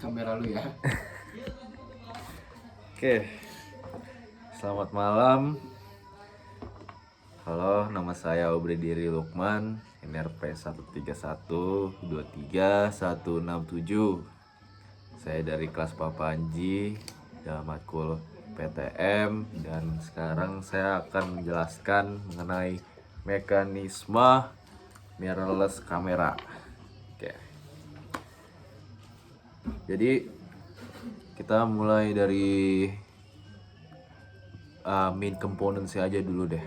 kamera lu ya. Oke, selamat malam. Halo, nama saya Obrediri Lukman, NRP 131231167. Saya dari kelas Papanji dalam matkul PTM, dan sekarang saya akan menjelaskan mengenai mekanisme mirrorless kamera. Oke. Jadi kita mulai dari main components aja dulu deh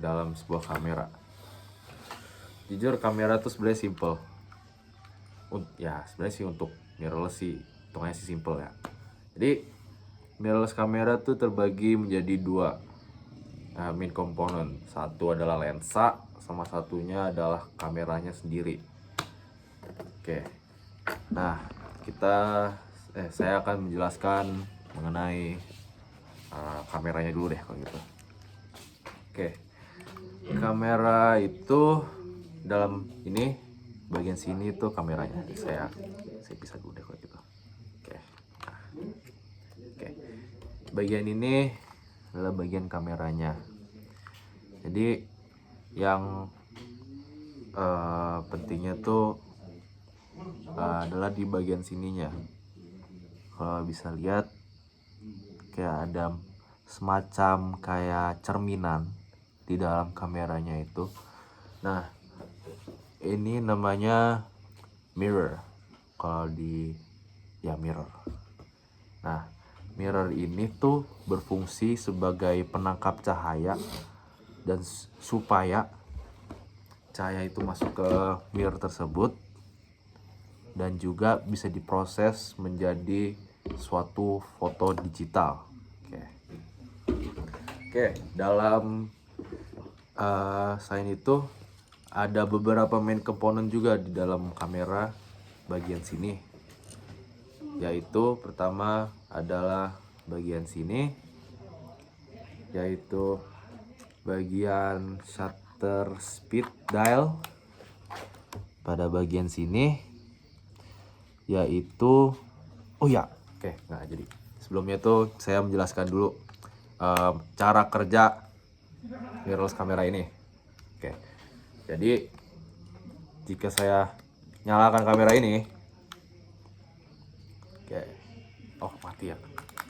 dalam sebuah kamera. Jujur kamera tuh sebenarnya simple. Ya sebenarnya sih untuk mirrorless sih hitungnya sih simple ya. Jadi mirrorless kamera tuh terbagi menjadi dua main component. Satu adalah lensa, sama satunya adalah kameranya sendiri. Oke. Nah, saya akan menjelaskan mengenai kameranya dulu deh kalau gitu. Oke. Kamera itu dalam ini bagian sini tuh kameranya. Saya bisa dulu deh kalau gitu. Oke. Nah. Oke. Bagian ini adalah bagian kameranya. Jadi yang pentingnya tuh adalah di bagian sininya. Kalau bisa lihat kayak ada semacam kayak cerminan di dalam kameranya itu. Nah, ini namanya mirror. Kalau mirror. Nah, mirror ini tuh berfungsi sebagai penangkap cahaya dan supaya cahaya itu masuk ke mirror tersebut dan juga bisa diproses menjadi suatu foto digital. Oke, dalam selain itu ada beberapa main komponen juga di dalam kamera bagian sini, yaitu pertama adalah bagian sini, yaitu bagian shutter speed dial. Pada bagian sini yaitu jadi sebelumnya tuh saya menjelaskan dulu cara kerja mirrorless kamera ini. Oke, jadi jika saya nyalakan kamera ini, mati ya,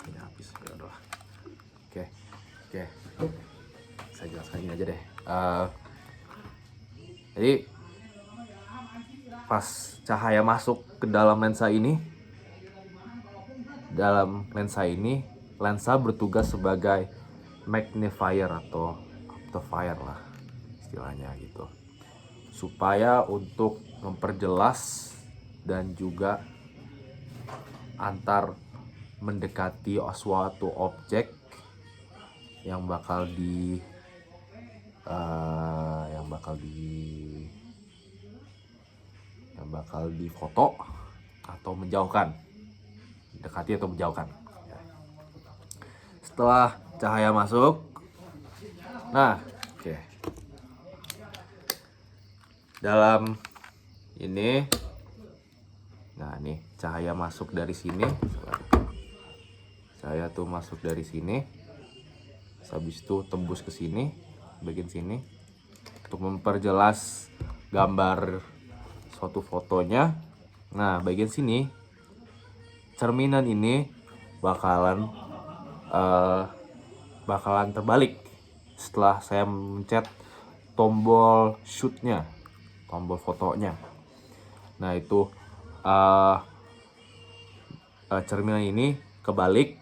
ini habis ya udah. Oke, saya jelaskan gini aja deh. Jadi pas cahaya masuk ke dalam lensa ini, lensa bertugas sebagai magnifier atau amplifier lah istilahnya gitu, supaya untuk memperjelas dan juga antar mendekati suatu objek yang bakal difoto atau menjauhkan, dekati atau menjauhkan. Setelah cahaya masuk, dalam ini, nih cahaya masuk dari sini, cahaya tuh masuk dari sini, habis itu tembus ke sini, bagian sini, untuk memperjelas gambar suatu fotonya. Nah, bagian sini cerminan ini bakalan terbalik setelah saya mencet tombol shootnya, tombol fotonya. Nah, itu cerminan ini kebalik,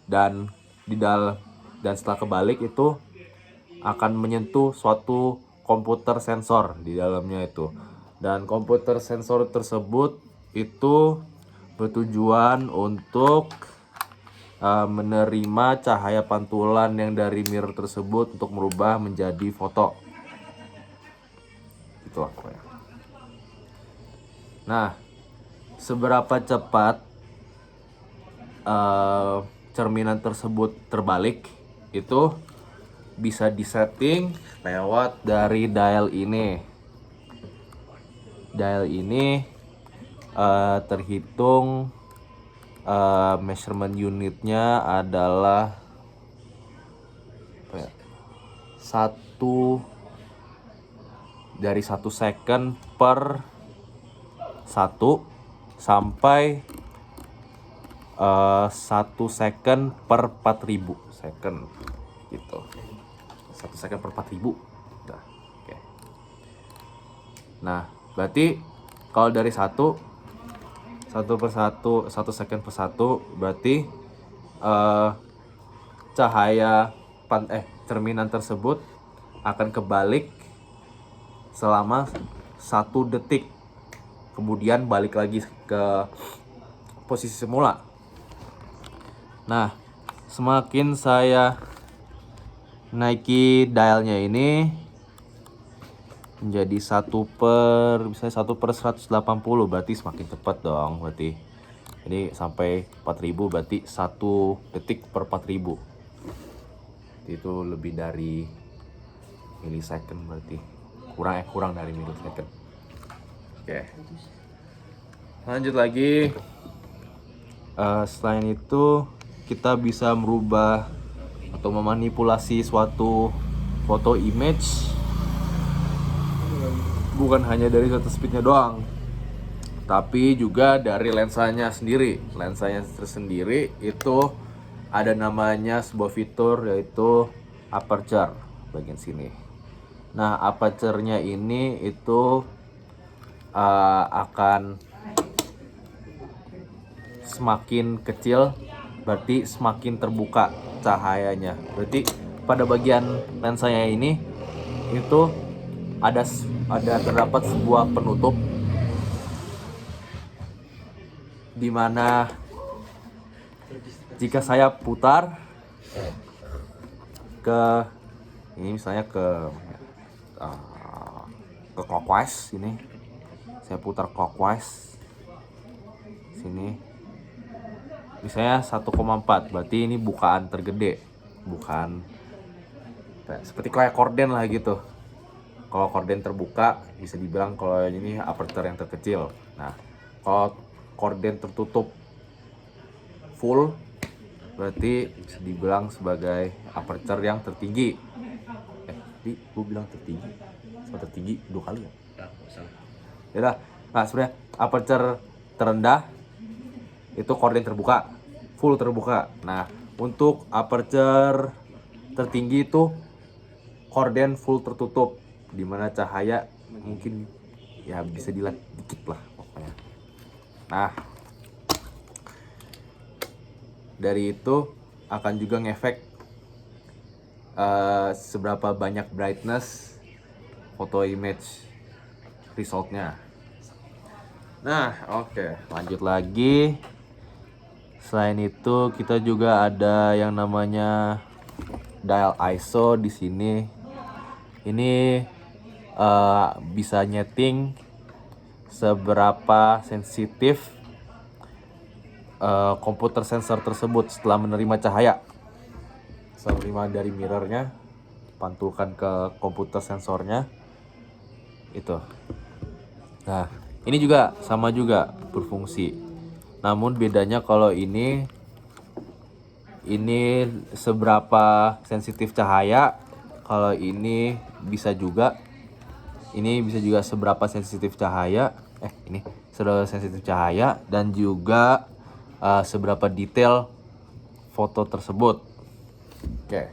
dan setelah kebalik itu akan menyentuh suatu komputer sensor di dalamnya itu. Dan komputer sensor tersebut itu bertujuan untuk menerima cahaya pantulan yang dari mirror tersebut untuk merubah menjadi foto. Itu aku ya. Nah, seberapa cepat cerminan tersebut terbalik itu bisa disetting lewat dari dial ini. Dial ini terhitung measurement unitnya adalah apa ya, 1 second per 1 sampai 1 second per 4000 second gitu. 1 second per 4000. Nah, oke. Nah, berarti kalau dari 1 second per 1 berarti cahaya cerminan tersebut akan kebalik selama 1 detik, kemudian balik lagi ke posisi semula. Nah, semakin saya naiki dialnya ini menjadi 1/180, berarti semakin cepat dong berarti. Jadi sampai 4000 berarti 1 detik per 4000. Itu lebih dari milisecond berarti. Kurang dari milisecond. Oke. Lanjut lagi. Selain itu kita bisa merubah atau memanipulasi suatu foto image bukan hanya dari shutter speednya doang, tapi juga dari lensanya sendiri. Lensanya tersendiri itu ada namanya sebuah fitur, yaitu aperture bagian sini. Nah, aperture-nya ini itu akan semakin kecil berarti semakin terbuka cahayanya. Berarti pada bagian lensanya ini itu ada terdapat sebuah penutup di mana jika saya putar ke ini, misalnya ke clockwise ini, saya putar clockwise sini, misalnya 1,4, berarti ini bukaan tergede, bukan seperti kayak korden lah gitu. Kalau korden terbuka bisa dibilang kalau ini aperture yang terkecil. Nah, kalau korden tertutup full berarti bisa dibilang sebagai aperture yang tertinggi. Gue bilang tertinggi, tertinggi 2 kali ya? Ya. Nah, sebenarnya aperture terendah itu korden terbuka, full terbuka. Nah, untuk aperture tertinggi itu korden full tertutup, dimana cahaya mungkin ya bisa dilihat dikit lah pokoknya. Nah, dari itu akan juga ngefek seberapa banyak brightness foto image resultnya. Nah, oke, lanjut lagi. Selain itu kita juga ada yang namanya dial ISO di sini. Ini bisa nyeting seberapa sensitif komputer sensor tersebut setelah menerima cahaya. Setelah menerima dari mirrornya, pantulkan ke komputer sensornya itu. Nah, ini juga sama juga berfungsi. Namun bedanya kalau ini seberapa sensitif cahaya. Kalau ini bisa juga seberapa sensitif cahaya. Ini seberapa sensitif cahaya dan juga seberapa detail foto tersebut. Oke.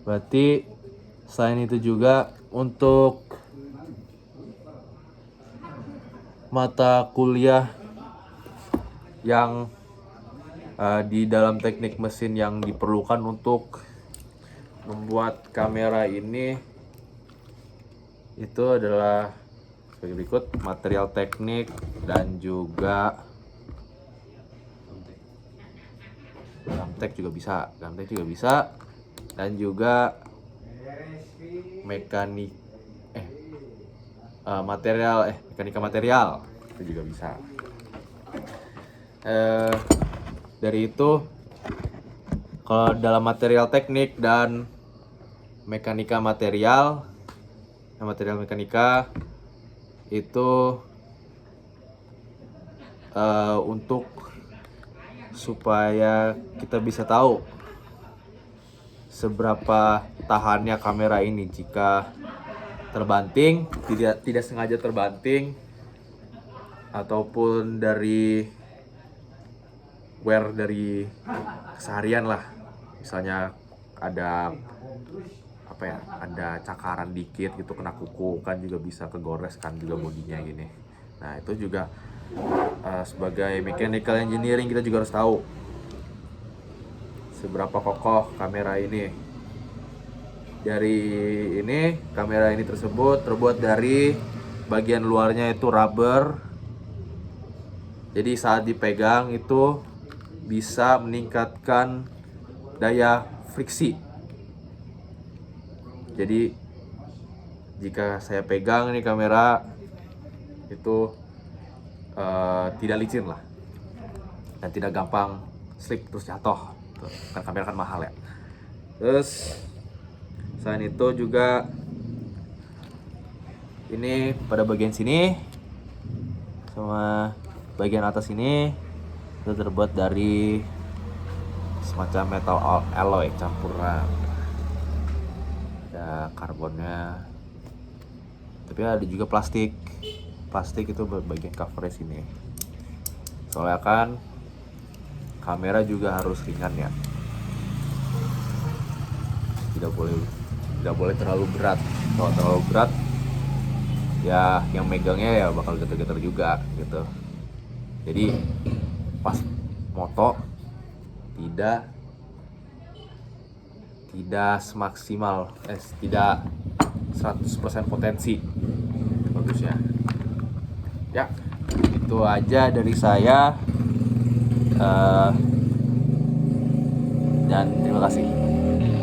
Berarti selain itu juga untuk mata kuliah yang di dalam teknik mesin yang diperlukan untuk membuat kamera ini itu adalah sebagai berikut: material teknik dan juga gamtek juga bisa, dan juga mekanika material itu juga bisa. Dari itu, kalau dalam material teknik dan mekanika material mekanika itu untuk supaya kita bisa tahu seberapa tahannya kamera ini jika terbanting, tidak sengaja terbanting, ataupun dari wear dari keseharian lah, misalnya ada ada cakaran dikit gitu kena kuku kan juga bisa kegores kan juga bodinya gini. Nah itu juga sebagai mechanical engineering kita juga harus tahu seberapa kokoh kamera ini. Dari ini kamera ini tersebut terbuat dari bagian luarnya itu rubber. Jadi saat dipegang itu bisa meningkatkan daya friksi. Jadi jika saya pegang ini kamera itu tidak licin lah dan tidak gampang slip terus jatuh. Kan kamera kan mahal ya. Terus selain itu juga ini pada bagian sini sama bagian atas ini itu terbuat dari semacam metal alloy campuran, ada karbonnya, tapi ada juga plastik itu bagian covernya sini. Soalnya kan kamera juga harus ringan ya, tidak boleh terlalu berat. Kalau terlalu berat ya yang megangnya ya bakal getar-getar juga gitu. Jadi pas moto tidak semaksimal, tidak 100% potensi bagusnya. Ya, itu aja dari saya. Dan terima kasih.